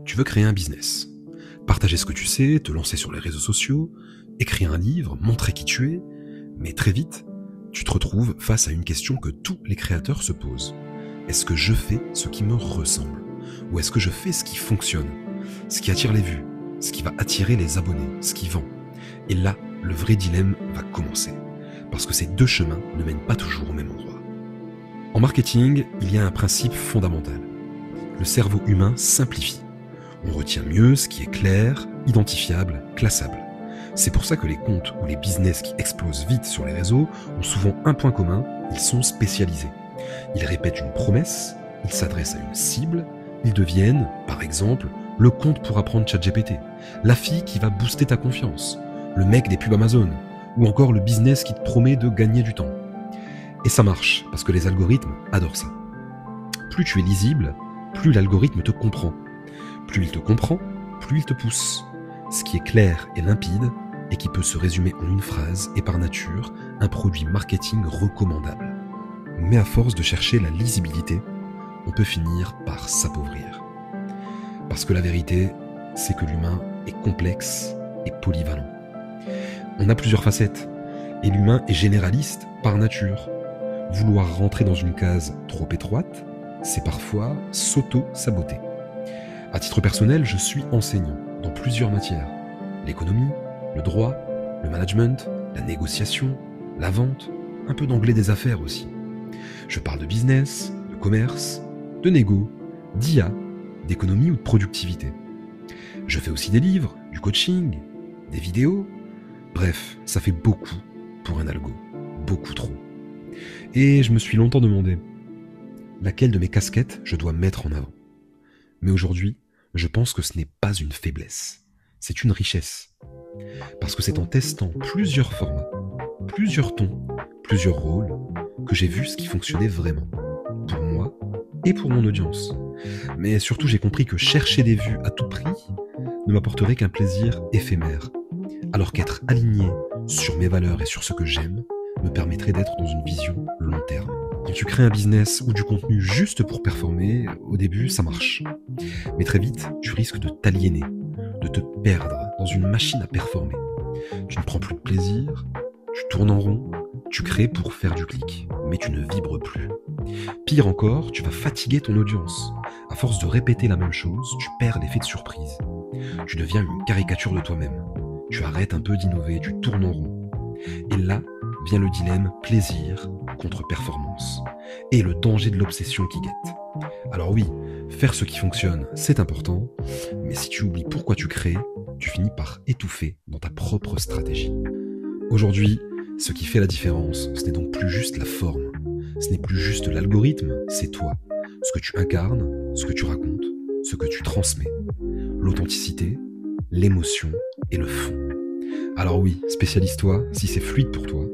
Tu veux créer un business, partager ce que tu sais, te lancer sur les réseaux sociaux, écrire un livre, montrer qui tu es, mais très vite, tu te retrouves face à une question que tous les créateurs se posent. Est-ce que je fais ce qui me ressemble? Ou est-ce que je fais ce qui fonctionne? Ce qui attire les vues, ce qui va attirer les abonnés, ce qui vend? Et là, le vrai dilemme va commencer. Parce que ces deux chemins ne mènent pas toujours au même endroit. En marketing, il y a un principe fondamental. Le cerveau humain simplifie. On retient mieux ce qui est clair, identifiable, classable. C'est pour ça que les comptes ou les business qui explosent vite sur les réseaux ont souvent un point commun, ils sont spécialisés. Ils répètent une promesse, ils s'adressent à une cible, ils deviennent, par exemple, le compte pour apprendre ChatGPT, la fille qui va booster ta confiance, le mec des pubs Amazon, ou encore le business qui te promet de gagner du temps. Et ça marche, parce que les algorithmes adorent ça. Plus tu es lisible, plus l'algorithme te comprend. Plus il te comprend, plus il te pousse. Ce qui est clair et limpide, et qui peut se résumer en une phrase, est par nature un produit marketing recommandable. Mais à force de chercher la lisibilité, on peut finir par s'appauvrir. Parce que la vérité, c'est que l'humain est complexe et polyvalent. On a plusieurs facettes, et l'humain est généraliste par nature. Vouloir rentrer dans une case trop étroite, c'est parfois s'auto-saboter. À titre personnel, je suis enseignant dans plusieurs matières. L'économie, le droit, le management, la négociation, la vente, un peu d'anglais des affaires aussi. Je parle de business, de commerce, de négo, d'IA, d'économie ou de productivité. Je fais aussi des livres, du coaching, des vidéos. Bref, ça fait beaucoup pour un algo. Beaucoup trop. Et je me suis longtemps demandé laquelle de mes casquettes je dois mettre en avant. Mais aujourd'hui, je pense que ce n'est pas une faiblesse. C'est une richesse. Parce que c'est en testant plusieurs formats, plusieurs tons, plusieurs rôles, que j'ai vu ce qui fonctionnait vraiment. Pour moi et pour mon audience. Mais surtout, j'ai compris que chercher des vues à tout prix ne m'apporterait qu'un plaisir éphémère. Alors qu'être aligné sur mes valeurs et sur ce que j'aime me permettrait d'être dans une vision long terme. Quand tu crées un business ou du contenu juste pour performer, au début, ça marche. Mais très vite, tu risques de t'aliéner, de te perdre dans une machine à performer. Tu ne prends plus de plaisir, tu tournes en rond, tu crées pour faire du clic, mais tu ne vibres plus. Pire encore, tu vas fatiguer ton audience. À force de répéter la même chose, tu perds l'effet de surprise. Tu deviens une caricature de toi-même. Tu arrêtes un peu d'innover, tu tournes en rond. Et là vient le dilemme plaisir contre performance, et le danger de l'obsession qui guette. Alors oui, faire ce qui fonctionne, c'est important, mais si tu oublies pourquoi tu crées, tu finis par étouffer dans ta propre stratégie. Aujourd'hui, ce qui fait la différence, ce n'est donc plus juste la forme, ce n'est plus juste l'algorithme, c'est toi, ce que tu incarnes, ce que tu racontes, ce que tu transmets, l'authenticité, l'émotion et le fond. Alors oui, spécialise-toi si c'est fluide pour toi,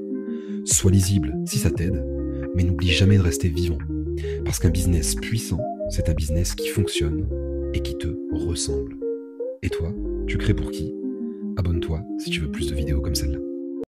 sois lisible si ça t'aide, mais n'oublie jamais de rester vivant. Parce qu'un business puissant, c'est un business qui fonctionne et qui te ressemble. Et toi, tu crées pour qui? Abonne-toi si tu veux plus de vidéos comme celle-là.